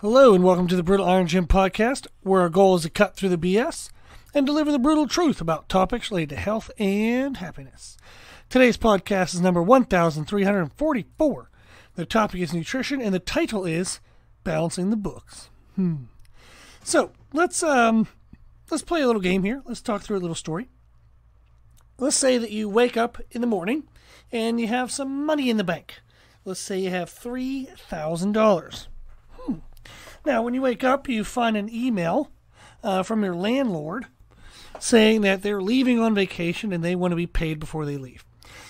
Hello and welcome to the Brutal Iron Gym podcast, where our goal is to cut through the BS and deliver the brutal truth about topics related to health and happiness. Today's podcast is number 1344. The topic is nutrition and the title is Balancing the Books. So let's play a little game here. Let's talk through a little story. Let's say that you wake up in the morning and you have some money in the bank. Let's say you have $3,000. Now, when you wake up, you find an email from your landlord saying that they're leaving on vacation and they want to be paid before they leave.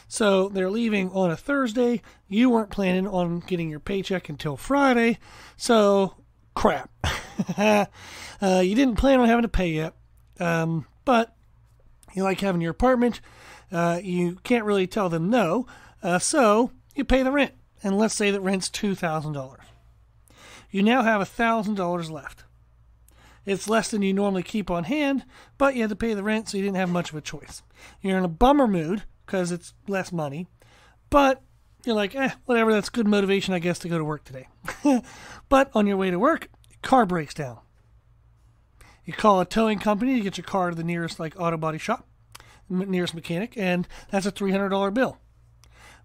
So they're leaving on a Thursday. You weren't planning on getting your paycheck until Friday. So, crap. You didn't plan on having to pay yet, but you like having your apartment. You can't really tell them no, so you pay the rent. And let's say that rent's $2,000. You now have $1,000 left. It's less than you normally keep on hand, but you had to pay the rent, so you didn't have much of a choice. You're in a bummer mood because it's less money, but you're like, whatever, that's good motivation, I guess, to go to work today. But on your way to work, your car breaks down. You call a towing company to get your car to the nearest auto body shop, nearest mechanic, and that's a $300 bill.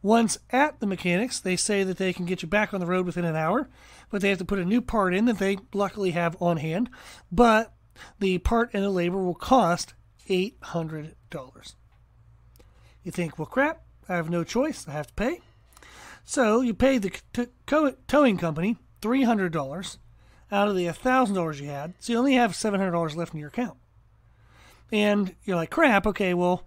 Once at the mechanics, they say that they can get you back on the road within an hour, but they have to put a new part in that they luckily have on hand. But the part and the labor will cost $800. You think, well, crap, I have no choice. I have to pay. So you pay the towing company $300 out of the $1,000 you had, so you only have $700 left in your account. And you're like, crap, okay, well,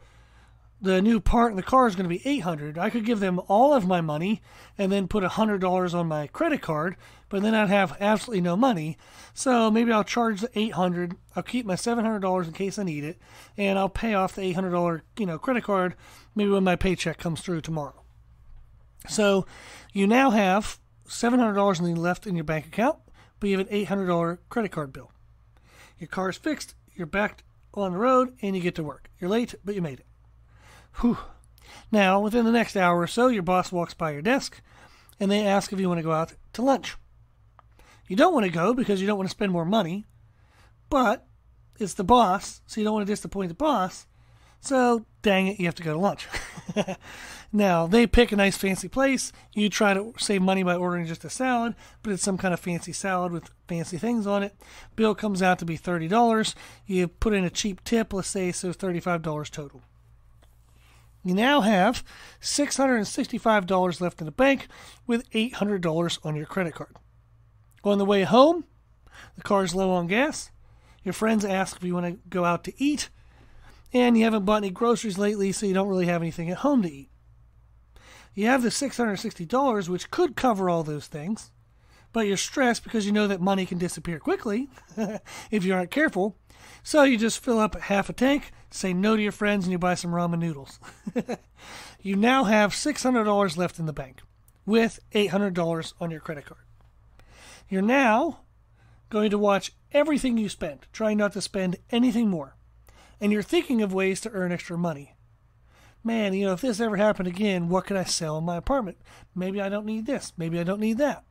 the new part in the car is going to be $800. I could give them all of my money and then put $100 on my credit card, but then I'd have absolutely no money. So maybe I'll charge the $800. I'll keep my $700 in case I need it, and I'll pay off the $800 credit card maybe when my paycheck comes through tomorrow. So you now have $700 left in your bank account, but you have an $800 credit card bill. Your car is fixed. You're back on the road, and you get to work. You're late, but you made it. Whew. Now, within the next hour or so, your boss walks by your desk, and they ask if you want to go out to lunch. You don't want to go because you don't want to spend more money, but it's the boss, so you don't want to disappoint the boss, so dang it, you have to go to lunch. Now, they pick a nice fancy place. You try to save money by ordering just a salad, but it's some kind of fancy salad with fancy things on it. Bill comes out to be $30. You put in a cheap tip, let's say, so $35 total. You now have $665 left in the bank with $800 on your credit card. On the way home, the car's low on gas. Your friends ask if you want to go out to eat, and you haven't bought any groceries lately, so you don't really have anything at home to eat. You have the $660, which could cover all those things, but you're stressed because you know that money can disappear quickly if you aren't careful. So you just fill up half a tank, say no to your friends, and you buy some ramen noodles. You now have $600 left in the bank with $800 on your credit card. You're now going to watch everything you spend, trying not to spend anything more. And you're thinking of ways to earn extra money. Man, if this ever happened again, what could I sell in my apartment? Maybe I don't need this. Maybe I don't need that.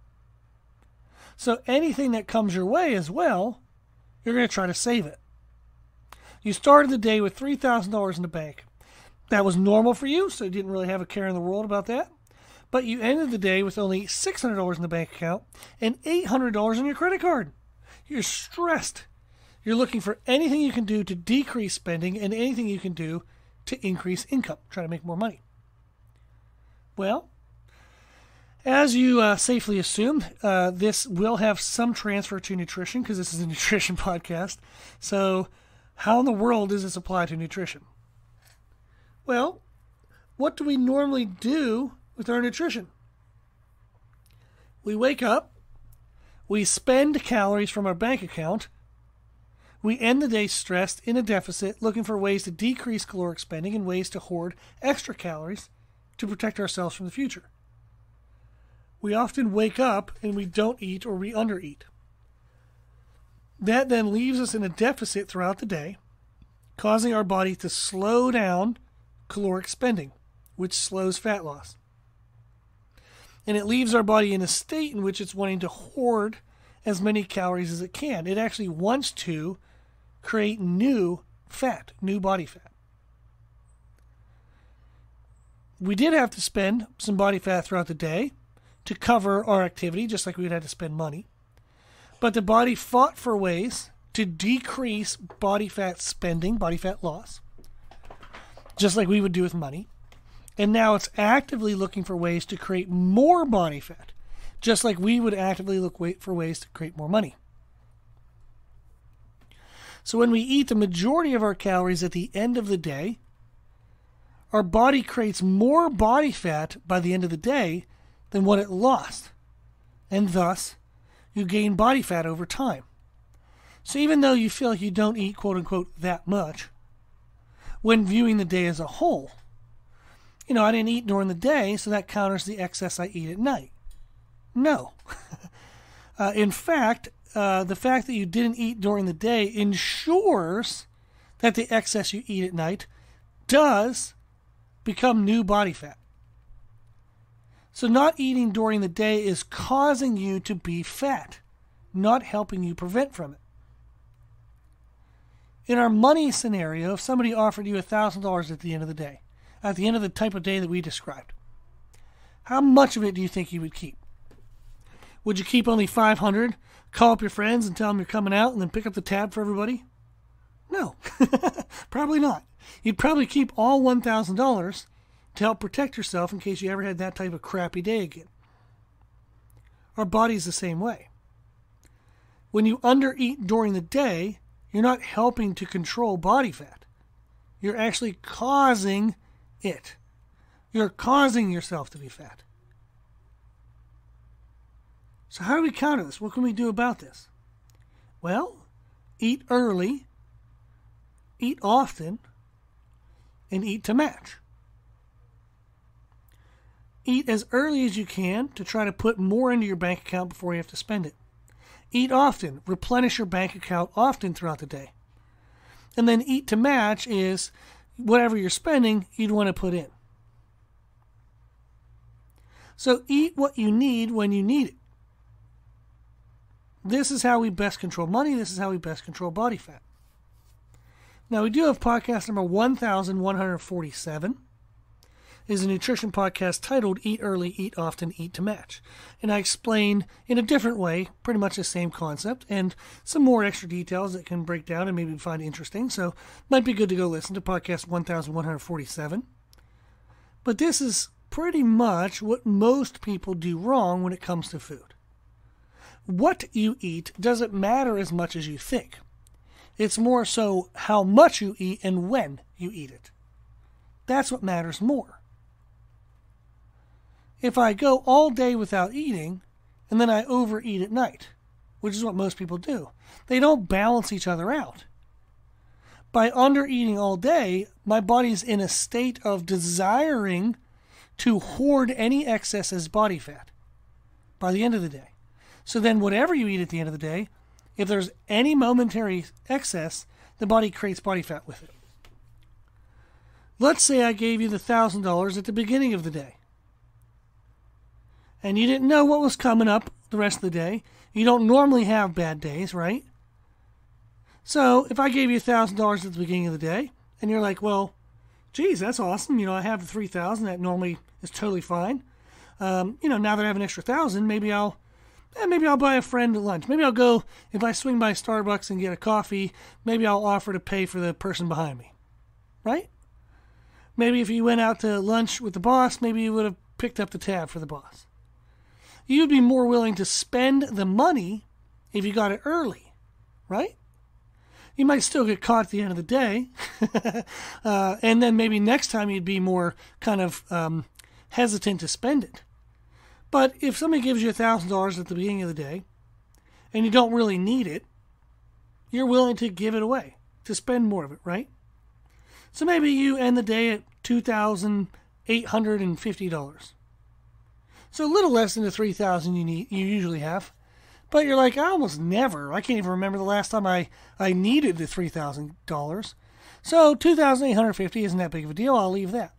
So anything that comes your way as well, you're going to try to save it. You started the day with $3,000 in the bank. That was normal for you, so you didn't really have a care in the world about that. But you ended the day with only $600 in the bank account and $800 on your credit card. You're stressed. You're looking for anything you can do to decrease spending and anything you can do to increase income, try to make more money. Well, as you safely assume, this will have some transfer to nutrition because this is a nutrition podcast. So how in the world does this apply to nutrition? Well, what do we normally do with our nutrition? We wake up, we spend calories from our bank account, we end the day stressed, in a deficit, looking for ways to decrease caloric spending and ways to hoard extra calories to protect ourselves from the future. We often wake up and we don't eat or we undereat. That then leaves us in a deficit throughout the day, causing our body to slow down caloric spending, which slows fat loss. And it leaves our body in a state in which it's wanting to hoard as many calories as it can. It actually wants to create new fat, new body fat. We did have to spend some body fat throughout the day to cover our activity, just like we would have to spend money. But the body fought for ways to decrease body fat spending, body fat loss, just like we would do with money. And now it's actively looking for ways to create more body fat, just like we would actively look for ways to create more money. So when we eat the majority of our calories at the end of the day, our body creates more body fat by the end of the day than what it lost. And thus, you gain body fat over time. So even though you feel like you don't eat, quote unquote, that much, when viewing the day as a whole, I didn't eat during the day, so that counters the excess I eat at night. No. In fact, the fact that you didn't eat during the day ensures that the excess you eat at night does become new body fat. So not eating during the day is causing you to be fat, not helping you prevent from it. In our money scenario, if somebody offered you $1,000 at the end of the day, at the end of the type of day that we described, how much of it do you think you would keep? Would you keep only $500, call up your friends and tell them you're coming out, and then pick up the tab for everybody? No, probably not. You'd probably keep all $1,000 to help protect yourself in case you ever had that type of crappy day again. Our body's the same way. When you undereat during the day, you're not helping to control body fat. You're actually causing it. You're causing yourself to be fat. So how do we counter this? What can we do about this? Well, eat early, eat often, and eat to match. Eat as early as you can to try to put more into your bank account before you have to spend it. Eat often. Replenish your bank account often throughout the day. And then eat to match is whatever you're spending, you'd want to put in. So eat what you need when you need it. This is how we best control money. This is how we best control body fat. Now, we do have podcast number 1147. Is a nutrition podcast titled Eat Early, Eat Often, Eat to Match. And I explain in a different way pretty much the same concept and some more extra details that can break down and maybe find interesting. So might be good to go listen to podcast 1147. But this is pretty much what most people do wrong when it comes to food. What you eat doesn't matter as much as you think. It's more so how much you eat and when you eat it. That's what matters more. If I go all day without eating, and then I overeat at night, which is what most people do, they don't balance each other out. By undereating all day, my body's in a state of desiring to hoard any excess as body fat by the end of the day. So then whatever you eat at the end of the day, if there's any momentary excess, the body creates body fat with it. Let's say I gave you the $1,000 at the beginning of the day. And you didn't know what was coming up the rest of the day. You don't normally have bad days, right? So if I gave you $1,000 at the beginning of the day, and you're like, well, geez, that's awesome. I have the $3,000. That normally is totally fine. Now that I have an extra $1,000, maybe I'll buy a friend lunch. Maybe I'll go, if I swing by Starbucks and get a coffee, maybe I'll offer to pay for the person behind me, right? Maybe if you went out to lunch with the boss, maybe you would have picked up the tab for the boss. You'd be more willing to spend the money if you got it early, right? You might still get caught at the end of the day, and then maybe next time you'd be more kind of hesitant to spend it. But if somebody gives you $1,000 at the beginning of the day, and you don't really need it, you're willing to give it away, to spend more of it, right? So maybe you end the day at $2,850. So a little less than the $3,000 you usually have. But you're like, I can't even remember the last time I needed the $3,000. So $2,850 isn't that big of a deal. I'll leave that.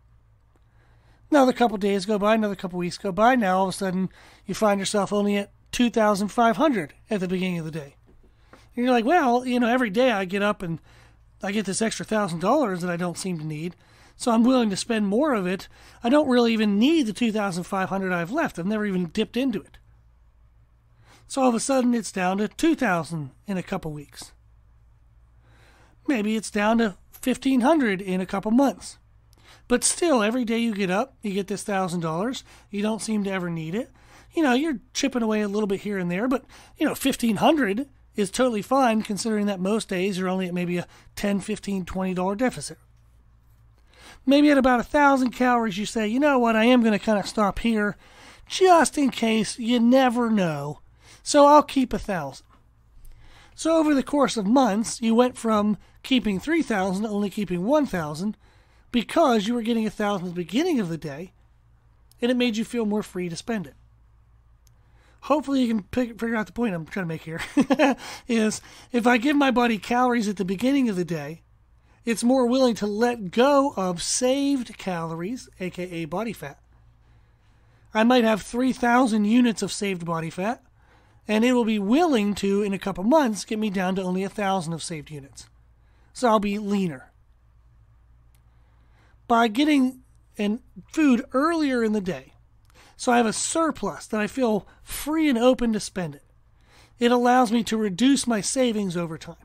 Another couple days go by, another couple weeks go by. Now all of a sudden you find yourself only at 2,500 at the beginning of the day. And you're like, well, every day I get up and I get this extra $1,000 that I don't seem to need, so I'm willing to spend more of it. I don't really even need the 2,500 I've left. I've never even dipped into it. So all of a sudden it's down to 2,000 in a couple weeks. Maybe it's down to 1,500 in a couple months. But still, every day you get up, you get this $1,000. You don't seem to ever need it. You're chipping away a little bit here and there, but 1,500 is totally fine considering that most days you're only at maybe a $10, $15, $20 deficit. Maybe at about 1,000 calories you say, you know what, I am going to kind of stop here just in case. You never know. So I'll keep 1,000. So over the course of months, you went from keeping 3,000 to only keeping 1,000 because you were getting 1,000 at the beginning of the day, and it made you feel more free to spend it. Hopefully you can figure out the point I'm trying to make here, is if I give my body calories at the beginning of the day, it's more willing to let go of saved calories, aka body fat. I might have 3,000 units of saved body fat, and it will be willing to, in a couple months, get me down to only 1,000 of saved units. So I'll be leaner. By getting food earlier in the day, so I have a surplus that I feel free and open to spend it, it allows me to reduce my savings over time.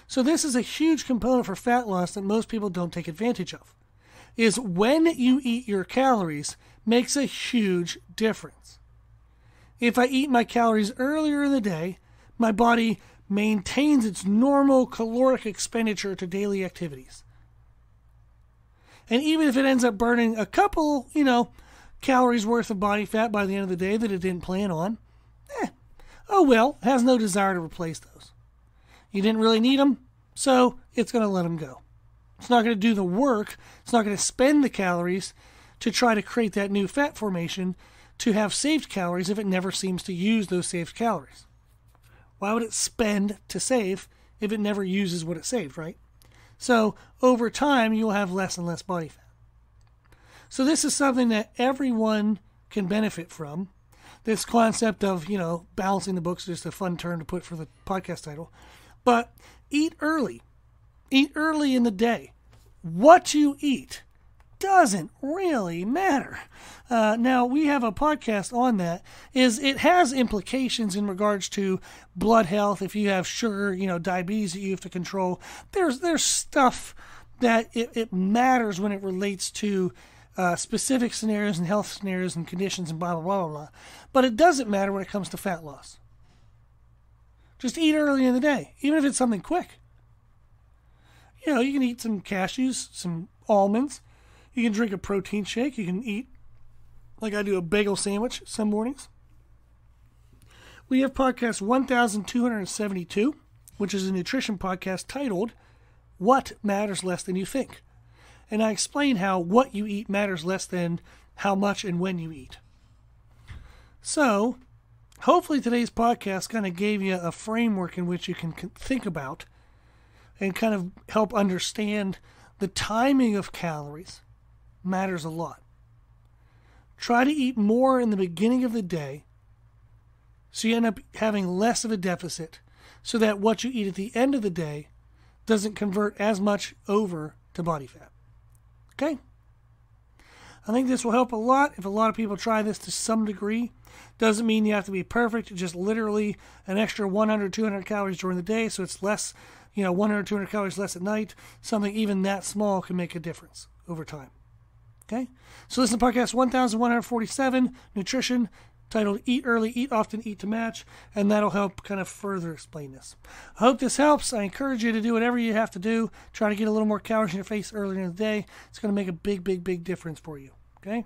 So this is a huge component for fat loss that most people don't take advantage of, is when you eat your calories makes a huge difference. If I eat my calories earlier in the day, my body maintains its normal caloric expenditure to daily activities. And even if it ends up burning a couple, calories worth of body fat by the end of the day that it didn't plan on, oh well, has no desire to replace those. You didn't really need them, so it's going to let them go. It's not going to do the work. It's not going to spend the calories to try to create that new fat formation to have saved calories if it never seems to use those saved calories. Why would it spend to save if it never uses what it saved, right? So over time, you'll have less and less body fat. So this is something that everyone can benefit from. This concept of, balancing the books is just a fun term to put for the podcast title. But eat early. Eat early in the day. What you eat doesn't really matter. Now, we have a podcast on that. It has implications in regards to blood health. If you have sugar, diabetes that you have to control, there's stuff that it matters when it relates to specific scenarios and health scenarios and conditions and blah, blah, blah, blah, blah. But it doesn't matter when it comes to fat loss. Just eat early in the day, even if it's something quick. You can eat some cashews, some almonds. You can drink a protein shake. You can eat, like I do, a bagel sandwich some mornings. We have podcast 1272, which is a nutrition podcast titled, What Matters Less Than You Think? And I explain how what you eat matters less than how much and when you eat. So, hopefully today's podcast kind of gave you a framework in which you can think about and kind of help understand the timing of calories matters a lot. Try to eat more in the beginning of the day so you end up having less of a deficit so that what you eat at the end of the day doesn't convert as much over to body fat. Okay? I think this will help a lot if a lot of people try this to some degree. Doesn't mean you have to be perfect. Just literally an extra 100, 200 calories during the day, so it's less, 100, 200 calories less at night. Something even that small can make a difference over time. Okay? So listen to podcast 1147, Nutrition, titled Eat Early, Eat Often, Eat to Match, and that'll help kind of further explain this. I hope this helps. I encourage you to do whatever you have to do. Try to get a little more calories in your face earlier in the day. It's going to make a big, big, big difference for you. Okay?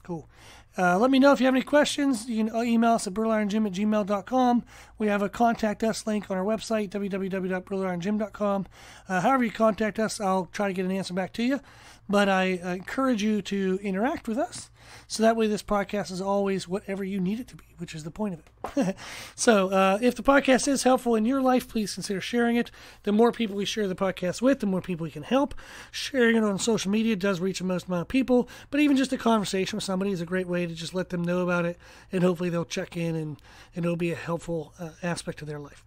Cool. Let me know if you have any questions. You can email us at brutalirongym@gmail.com. We have a contact us link on our website, www.brutalirongym.com. However you contact us, I'll try to get an answer back to you. But I encourage you to interact with us So that way this podcast is always whatever you need it to be, which is the point of it. So if the podcast is helpful in your life, please consider sharing it. The more people we share the podcast with, the more people we can help. Sharing it on social media does reach the most amount of people, but even just a conversation with somebody is a great way to just let them know about it, and hopefully they'll check in and it'll be a helpful aspect of their life.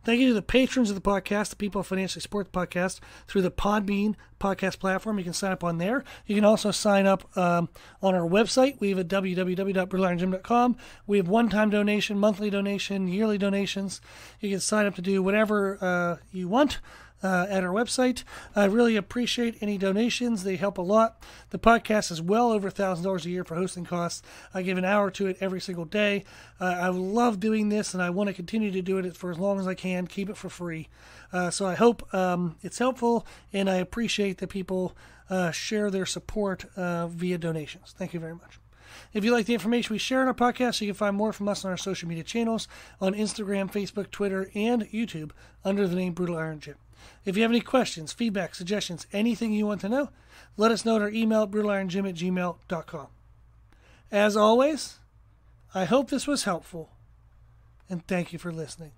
Thank you to the patrons of the podcast, the people who financially support the podcast through the Podbean podcast platform. You can sign up on there. You can also sign up on our website. We have at www.brutalirongym.com. We have one-time donation, monthly donation, yearly donations. You can sign up to do whatever you want at our website. I really appreciate any donations. They help a lot. The podcast is well over $1,000 a year for hosting costs. I give an hour to it every single day. I love doing this, and I want to continue to do it for as long as I can, keep it for free. So I hope it's helpful, and I appreciate that people share their support via donations. Thank you very much. If you like the information we share on our podcast, you can find more from us on our social media channels on Instagram, Facebook, Twitter, and YouTube under the name Brutal Iron Gym. If you have any questions, feedback, suggestions, anything you want to know, let us know at our email at brutalirongym@gmail.com. As always, I hope this was helpful, and thank you for listening.